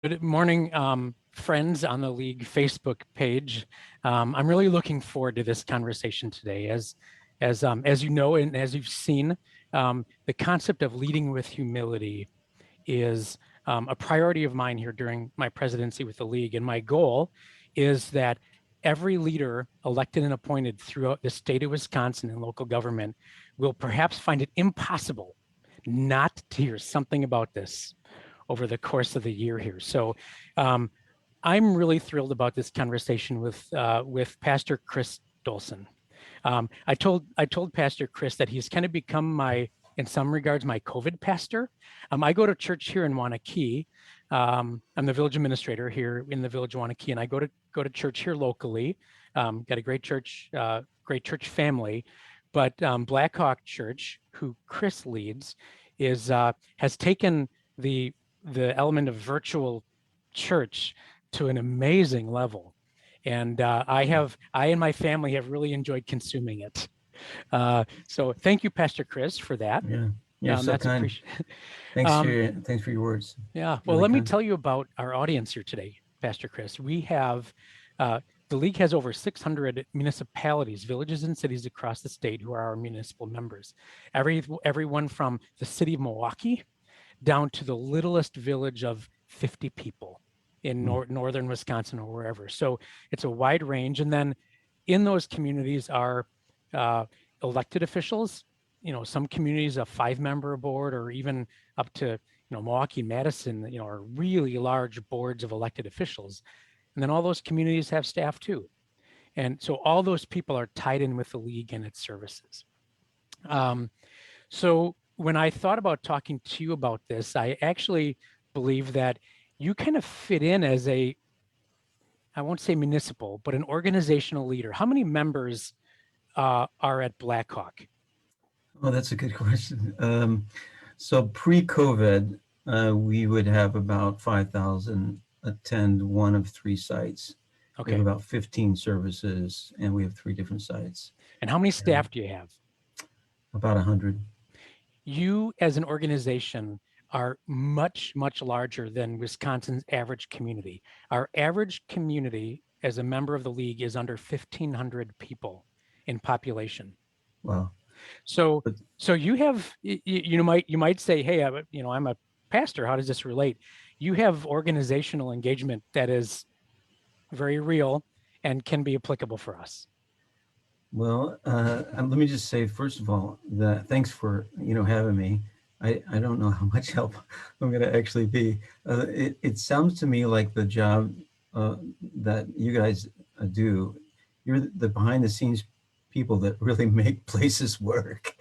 Good morning, friends on the League Facebook page. I'm really looking forward to this conversation today. As you know, and as you've seen, the concept of leading with humility is a priority of mine here during my presidency with the League. And my goal is that every leader elected and appointed throughout the state of Wisconsin and local government will perhaps find it impossible not to hear something about this over the course of the year here. So um, I'm really thrilled about this conversation with Pastor Chris Dolson. I told Pastor Chris that he's kind of become in some regards, my COVID pastor. I go to church here in Wanakee. I'm the village administrator here in the village of Wanakee, and I go to church here locally. Got a great church family, but Blackhawk Church, who Chris leads, is has taken the the element of virtual church to an amazing level. And I and my family have really enjoyed consuming it. So thank you, Pastor Chris, for that. Yeah, you're so That's kind. appreciated. Thanks for your words. Yeah. Well, Really let me kind. tell you about our audience here today, Pastor Chris. Uh, the League has over 600 municipalities, villages, and cities across the state who are our municipal members. Everyone from the city of Milwaukee down to the littlest village of 50 people in northern Wisconsin or wherever. So it's a wide range. And then in those communities are uh, elected officials. Some communities a 5-member board, or even up to Milwaukee, Madison. Are really large boards of elected officials. And then all those communities have staff too. And so all those people are tied in with the League and its services. Um, so when I thought about talking to you about this, I actually believe that you kind of fit in as I won't say municipal, but an organizational leader. How many members are at Blackhawk? Oh, that's a good question. So pre-COVID, we would have about 5,000 attend one of three sites. We have Okay. about 15 services, and we have three different sites. And how many And staff do you have? about 100. You, as an organization, are much, much larger than Wisconsin's average community. Our average community, as a member of the League, is under 1,500 people in population. Wow. So, But so you have you might say, hey, I'm a pastor. How does this relate? You have organizational engagement that is very real and can be applicable for us. let me just say, first of all, that thanks for having me. I don't know how much help I'm going to actually be. It sounds to me like the job uh, that you guys do. You're the behind the scenes people that really make places work.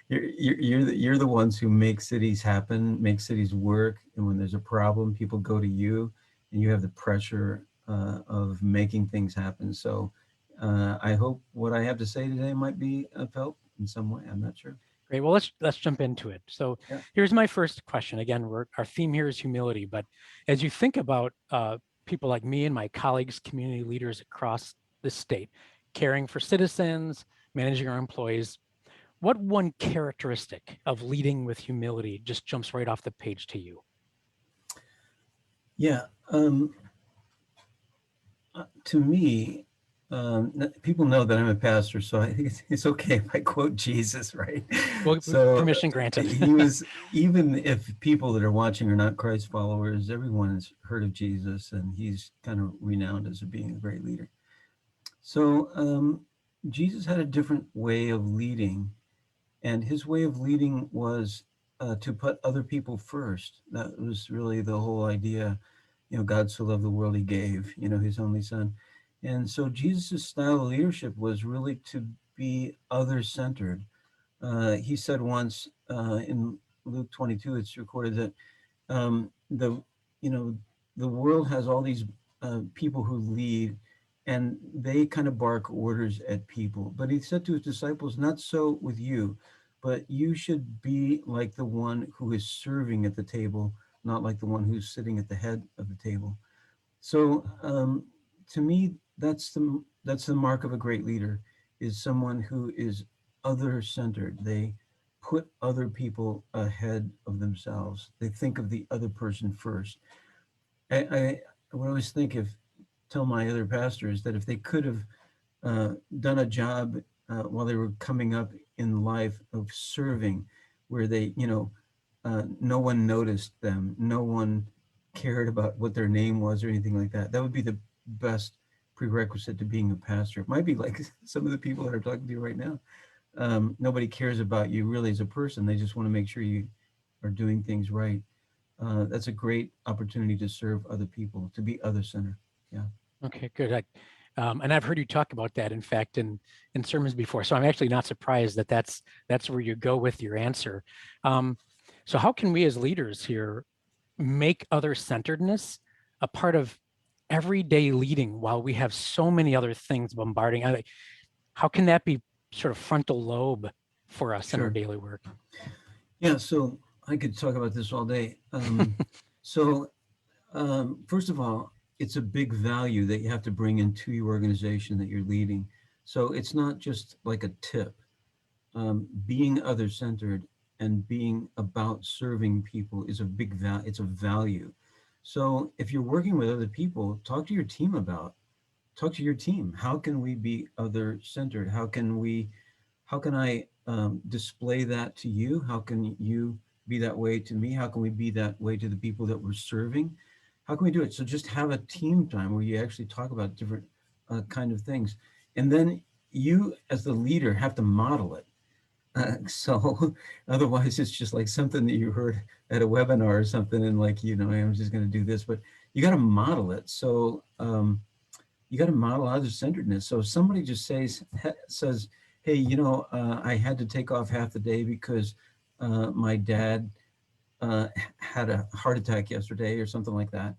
You're the ones who make cities happen, make cities work, and when there's a problem, people go to you, and you have the pressure of making things happen. So I hope what I have to say today might be of help in some way. I'm not sure. Great. Well, let's jump into it. So, Yeah. here's my first question. Again, our theme here is humility. But as you think about people like me and my colleagues, community leaders across the state, caring for citizens, managing our employees, what one characteristic of leading with humility just jumps right off the page to you? Yeah. To me, people know that I'm a pastor, so I think it's okay if I quote Jesus, right? Well, So permission granted. he was, even if people that are watching are not Christ followers, everyone has heard of Jesus, and he's kind of renowned as being a great leader. So Jesus had a different way of leading, and his way of leading was to put other people first. That was really the whole idea. God so loved the world, he gave, his only son. And so Jesus' style of leadership was really to be other-centered. He said once in Luke 22, it's recorded that the you know the world has all these people who lead, and they kind of bark orders at people. But he said to his disciples, not so with you, but you should be like the one who is serving at the table, not like the one who's sitting at the head of the table. So to me, that's the mark of a great leader, is someone who is other centered. They put other people ahead of themselves. They think of the other person first. I would always think if tell my other pastors that if they could have done a job while they were coming up in life of serving, where they, no one noticed them, no one cared about what their name was or anything like that. That would be the best prerequisite to being a pastor. It might be like some of the people that are talking to you right now. Nobody cares about you really as a person. They just want to make sure you are doing things right. That's a great opportunity to serve other people, to be other centered. Yeah. Okay, good. And I've heard you talk about that, in fact, in sermons before. So I'm actually not surprised that that's where you go with your answer. Um, so how can we as leaders here make other-centeredness a part of everyday leading while we have so many other things bombarding? How can that be sort of frontal lobe for us in our Sure. daily work? Yeah. So I could talk about this all day. So first of all, it's a big value that you have to bring into your organization that you're leading. So it's not just like a tip. Being other centered and being about serving people is a big value. It's a value. So if you're working with other people, talk to your team. How can we be other centered? How can I display that to you? How can you be that way to me? How can we be that way to the people that we're serving? How can we do it? So just have a team time where you actually talk about different kind of things. And then you as the leader have to model it. So otherwise it's just like something that you heard at a webinar or something and like, I'm just going to do this, but you got to model it. So you got to model other-centeredness. So if somebody just says, hey, I had to take off half the day because my dad had a heart attack yesterday or something like that,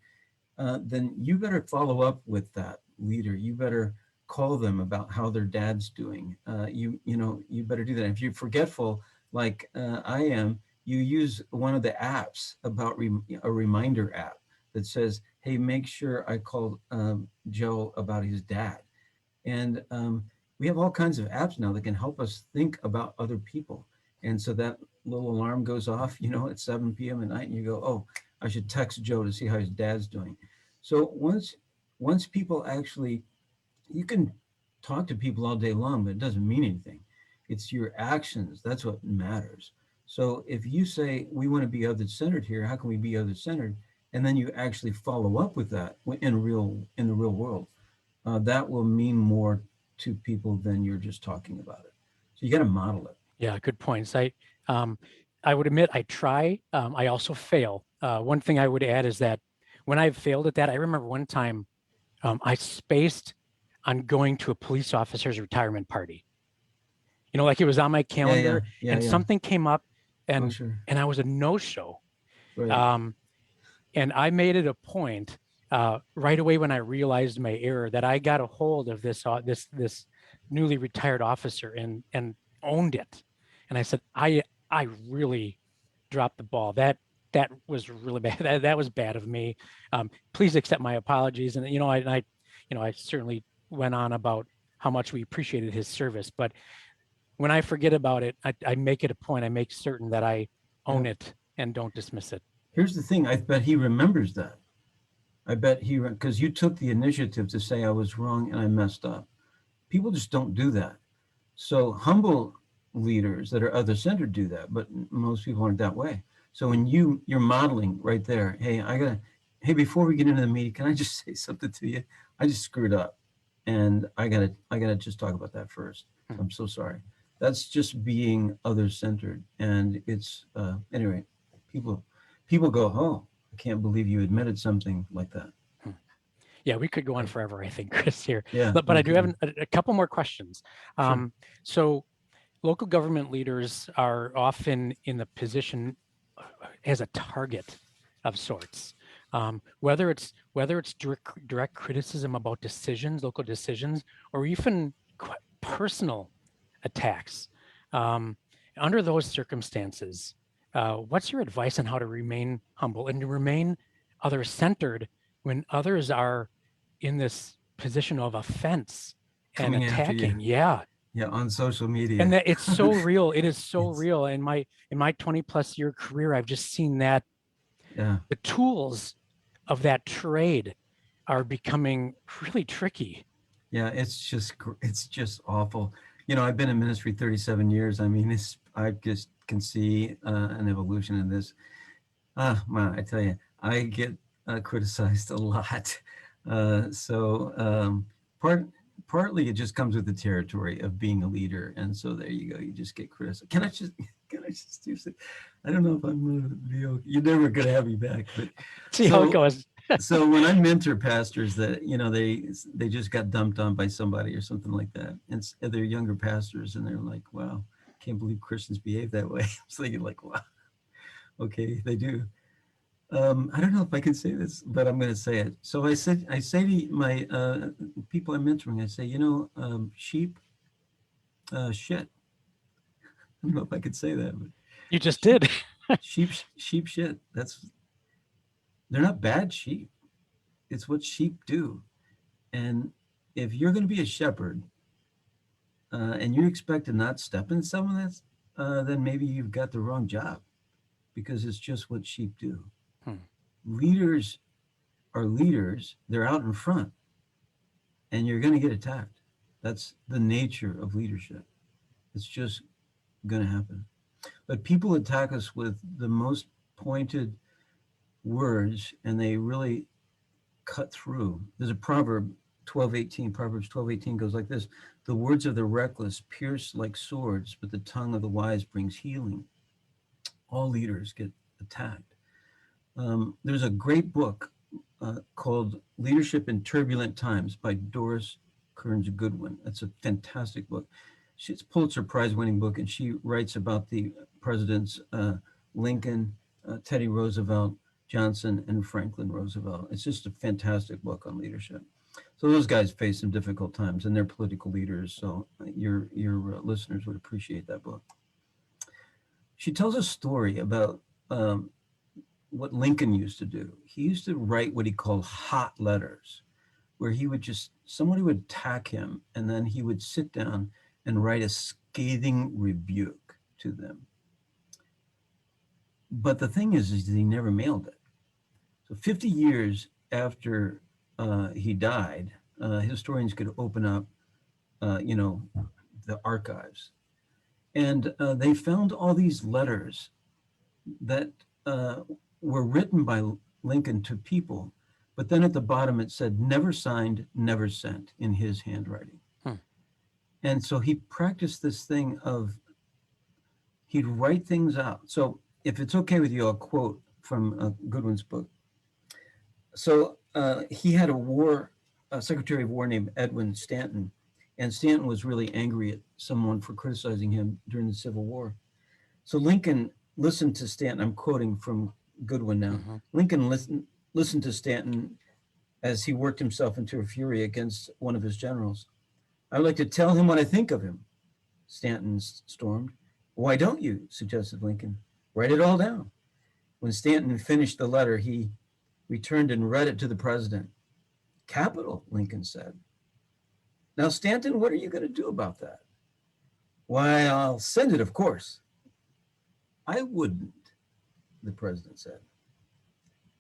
then you better follow up with that leader. You better call them about how their dad's doing. You better do that. If you're forgetful, like I am, you use one of the apps about a reminder app that says, "Hey, make sure I call Joe about his dad." And we have all kinds of apps now that can help us think about other people. And so that little alarm goes off, at 7 p.m. at night, and you go, "Oh, I should text Joe to see how his dad's doing." So once people actually, you can talk to people all day long, but it doesn't mean anything. It's your actions. That's what matters. So if you say we want to be other centered here, how can we be other centered? And then you actually follow up with that in the real world. That will mean more to people than you're just talking about it. So you got to model it. Yeah, good points. Um, I would admit I try. I also fail. One thing I would add is that when I've failed at that, I remember one time I spaced on going to a police officer's retirement party. Like it was on my Yeah, yeah, calendar, yeah, and yeah. something came up, Oh, and sure. and I was a no-show. Right. Um, and I made it a point right away when I realized my error that I got a hold of this newly retired officer and owned it. And I said, I really dropped the ball. That was really bad. That was bad of me. Please accept my apologies. And I certainly went on about how much we appreciated his service. But when I forget about it, I make it a point. I make certain that I Yeah. own it and don't dismiss it. Here's the thing. I bet he remembers that. I bet because you took the initiative to say I was wrong and I messed up. People just don't do that. So humble leaders that are other centered do that, but most people aren't that way. So when you're modeling right there, hey, before we get into the meeting, can I just say something to you? I just screwed up, and I gotta just talk about that first. Hmm. I'm so sorry. That's just being other centered, and it's anyway. People people go, oh, I can't believe you admitted something like that. Hmm. Yeah, we could go on forever, I think, Chris, here. Yeah, But we I do could have do. a couple more questions. Sure. So local government leaders are often in the position as a target of sorts. Whether it's direct criticism about decisions, local decisions, or even personal attacks. Um, Under those circumstances, what's your advice on how to remain humble and to remain other-centered when others are in this position of offense and Coming after you. attacking? Yeah, Yeah, on social and media. that it's so real. It is so It's real. In my 20 plus year career, I've just seen that yeah. the tools of that trade are becoming really tricky. Yeah, it's just awful. You know, I've been in ministry 37 years. I mean, I just can see an evolution in this. Man, I tell you, I get criticized a lot. So partly it just comes with the territory of being a leader, and so there you go. You just get criticized. Can I just do something? I don't know if I'm gonna be okay. You're never gonna have me back, but See how it so goes. so when I mentor pastors that they just got dumped on by somebody or something like that, and they're younger pastors, and they're like, "Wow, can't believe Christians behave that way." I'm thinking like, "Wow, okay, they do." I don't know if I can say this, but I'm going to say it. So I say to my people I'm mentoring, I say, sheep shit. I don't know if I could say that, but You just sheep, did. sheep shit. They're not bad sheep. It's what sheep do. And if you're going to be a shepherd and you expect to not step in some of this, then maybe you've got the wrong job because it's just what sheep do. Hmm. Leaders are leaders. They're out in front and you're going to get attacked. That's the nature of leadership. It's just going to happen. But people attack us with the most pointed words and they really cut through. There's a Proverbs 12:18 goes like this: the words of the reckless pierce like swords, but the tongue of the wise brings healing. All leaders get attacked. There's a great book called Leadership in Turbulent Times by Doris Kearns Goodwin. It's a fantastic book. It's a Pulitzer Prize winning book, and she writes about the presidents Lincoln, Teddy Roosevelt, Johnson, and Franklin Roosevelt. It's just a fantastic book on leadership. So those guys face some difficult times, and they're political leaders. So your listeners would appreciate that book. She tells a story about what Lincoln used to do. He used to write what he called hot letters, where somebody would attack him, and then he would sit down and write a scathing rebuke to them. But the thing is he never mailed it. So 50 years after he died, historians could open up, the archives, and they found all these letters that were written by Lincoln to people, but then at the bottom it said never signed, never sent in his handwriting. Hmm. And so he practiced this thing of he'd write things out. So if it's okay with you, I'll quote from Goodwin's book. So he had a Secretary of War named Edwin Stanton, and Stanton was really angry at someone for criticizing him during the Civil War. So Lincoln listened to Stanton. I'm quoting from Goodwin now. Mm-hmm. Lincoln listened to Stanton as he worked himself into a fury against one of his generals. "I'd like to tell him what I think of him," Stanton stormed. "Why don't you?" suggested Lincoln. "Write it all down." When Stanton finished the letter, he returned and read it to the president. "Capital," Lincoln said. "Now, Stanton, what are you going to do about that?" "Why, I'll send it, of course." "I wouldn't," the president said.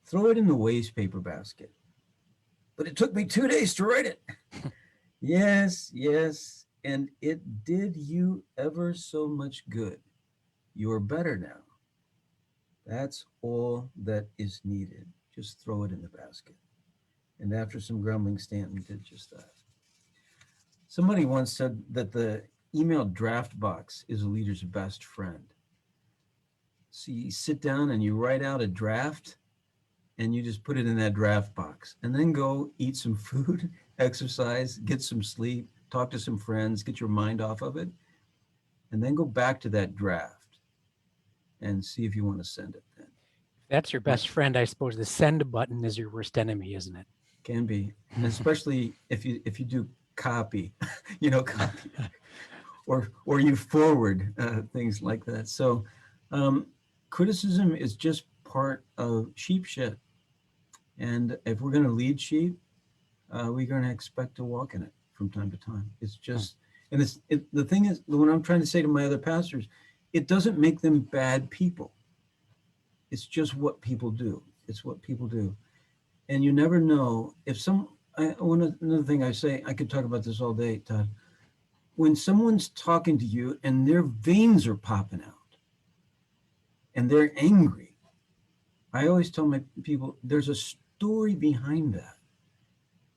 "Throw it in the waste paper basket." "But it took me 2 days to write it." Yes, yes, and it did you ever so much good. You're better now. That's all that is needed. Just throw it in the basket. And after some grumbling, Stanton did just that. Somebody once said that the email draft box is a leader's best friend. So you sit down and you write out a draft and you just put it in that draft box and then go eat some food, exercise, get some sleep, talk to some friends, get your mind off of it, and then go back to that draft and see if you want to send it then. That's your best friend, I suppose. The send button is your worst enemy, isn't it? Can be, especially if you do copy, copy, or you forward things like that. So criticism is just part of sheep shit. And if we're going to lead sheep, we're going to expect to walk in it from time to time. It's just, and the thing is, what I'm trying to say to my other pastors, it doesn't make them bad people. It's just what people do. It's what people do. And you never know if another thing I say, I could talk about this all day, Todd. When someone's talking to you and their veins are popping out and they're angry, I always tell my people there's a story behind that.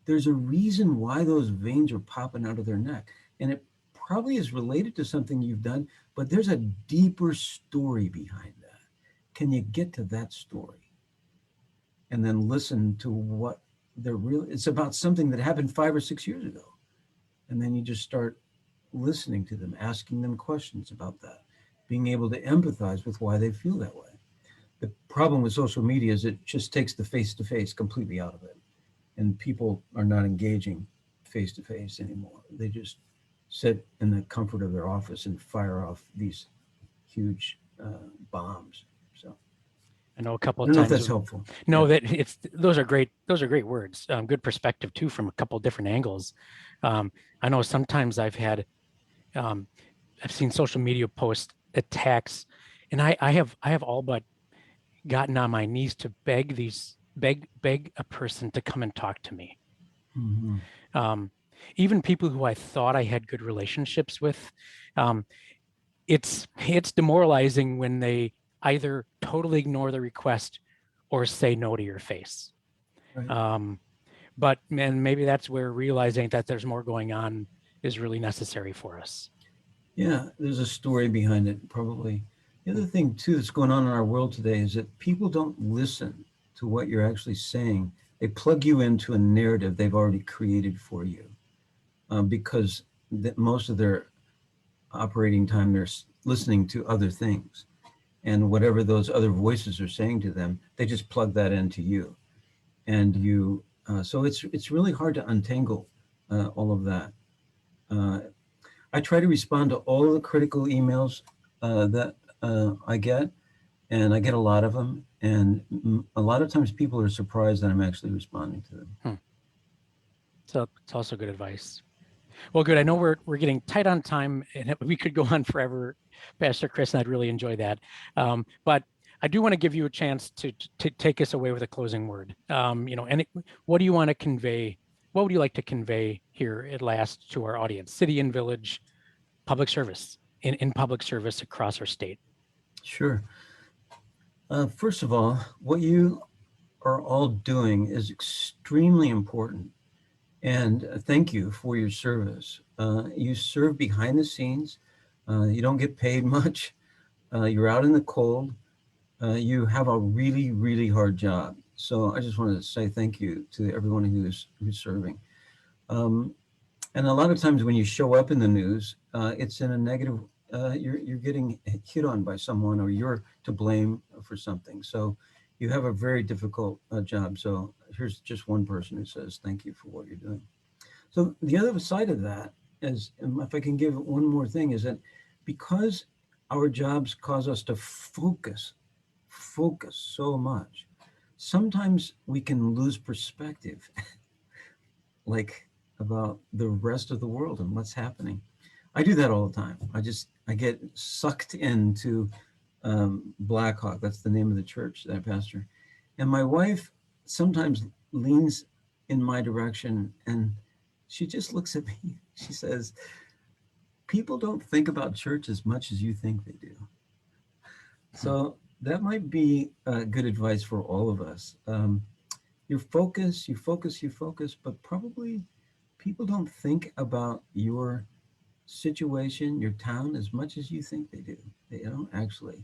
There's a reason why those veins are popping out of their neck. And it probably is related to something you've done, but there's a deeper story behind that. Can you get to that story? And then listen to what they're really, it's about something that happened 5 or 6 years ago. And then you just start listening to them, asking them questions about that, being able to empathize with why they feel that way. The problem with social media is it just takes the face to face completely out of it. And people are not engaging face to face anymore. They just sit in the comfort of their office and fire off these huge bombs. So I know a couple I of don't know if times. that's helpful. No, Yeah. that it's those are great. Those are great words. Good perspective too, from a couple different angles. I know sometimes um, I've seen social media post attacks, and I have all but gotten on my knees to beg a person to come and talk to me. Mm-hmm. Um, Even people who I thought I had good relationships with, um, it's demoralizing when they either totally ignore the request or say no to your face. Right. Um, but man, maybe that's where realizing that there's more going on is really necessary for us. Yeah, there's a story behind it, probably. The other thing, too, that's going on in our world today is that people don't listen to what you're actually saying. They plug you into a narrative they've already created for you because most of their operating time they're listening to other things. And whatever those other voices are saying to them, they just plug that into you. And so it's really hard to untangle all of that. Uh, I try to respond to all of the critical emails that I get, and I get a lot of them. And a lot of times people are surprised that I'm actually responding to them. Hmm. So it's also good advice. Well, good. I know we're getting tight on time, and we could go on forever, Pastor Chris, and I'd really enjoy that. But I do want to give you a chance to take us away with a closing word. What do you want to convey? What would you like to convey here at last to our audience, city and village, public service, in public service across our state? Sure. First of all, what you are all doing is extremely important. And thank you for your service. You serve behind the scenes. You don't get paid much. You're out in the cold. You have a really, really hard job. So I just wanted to say thank you to everyone who's serving. Um, and a lot of times when you show up in the news, it's in a negative. You're getting hit on by someone, or you're to blame for something. So you have a very difficult job. So here's just one person who says thank you for what you're doing. So the other side of that is, if I can give one more thing, is that because our jobs cause us to focus so much, sometimes we can lose perspective, like about the rest of the world and what's happening. I do that all the time. I get sucked into Blackhawk. That's the name of the church that I pastor. And my wife sometimes leans in my direction and she just looks at me. She says, people don't think about church as much as you think they do. Hmm. So that might be good advice for all of us. You focus, but probably people don't think about your situation, your town, as much as you think they do. They don't actually.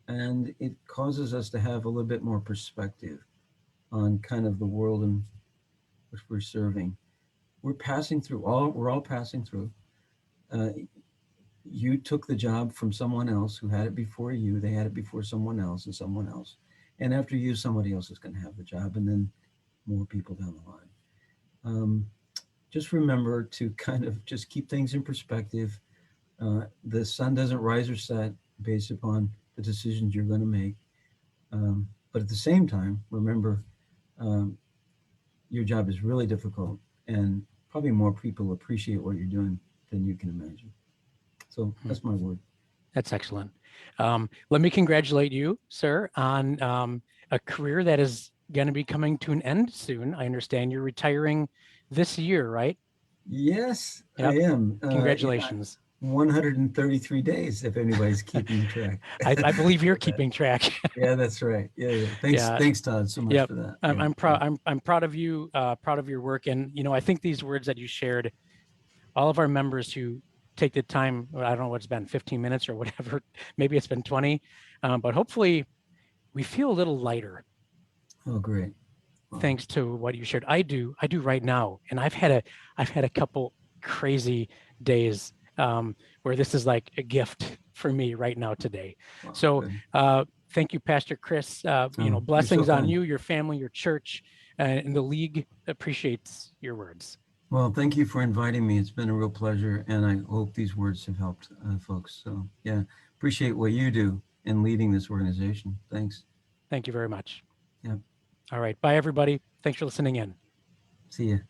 And it causes us to have a little bit more perspective on kind of the world in which we're serving. We're all passing through. Uh, you took the job from someone else who had it before you. They had it before someone else and someone else. And after you, somebody else is going to have the job, and then more people down the line. Um, just remember to kind of just keep things in perspective. The sun doesn't rise or set based upon the decisions you're going to make. But at the same time, remember um, your job is really difficult, and probably more people appreciate what you're doing than you can imagine. So Hmm. that's my word. That's excellent. Let me congratulate you, sir, on a career that is going to be coming to an end soon. I understand you're retiring this year, right? Yes, I Yep. am. Yeah, Congratulations. 133 days, if anybody's keeping track. I believe you're For that. keeping track. Yeah, that's right. Yeah, yeah. Thanks, Yeah. thanks, Todd, so much Yep. for that. I'm, Yeah, I'm yeah. proud. I'm proud of you. Proud of your work. And I think these words that you shared, all of our members who take the time, I don't know what's been 15 minutes or whatever, maybe it's been 20, but hopefully we feel a little lighter Oh, great. Wow. thanks to what you shared. I do right now, and I've had a couple crazy days where this is like a gift for me right now today. Wow, So good. thank you, Pastor Chris. Oh, you're so Blessings on kind. you, your family, your church, and the league appreciates your words. Well, thank you for inviting me. It's been a real pleasure, and I hope these words have helped folks. So, yeah, appreciate what you do in leading this organization. Thanks. Thank you very much. Yeah, All right, bye everybody. Thanks for listening in. see you.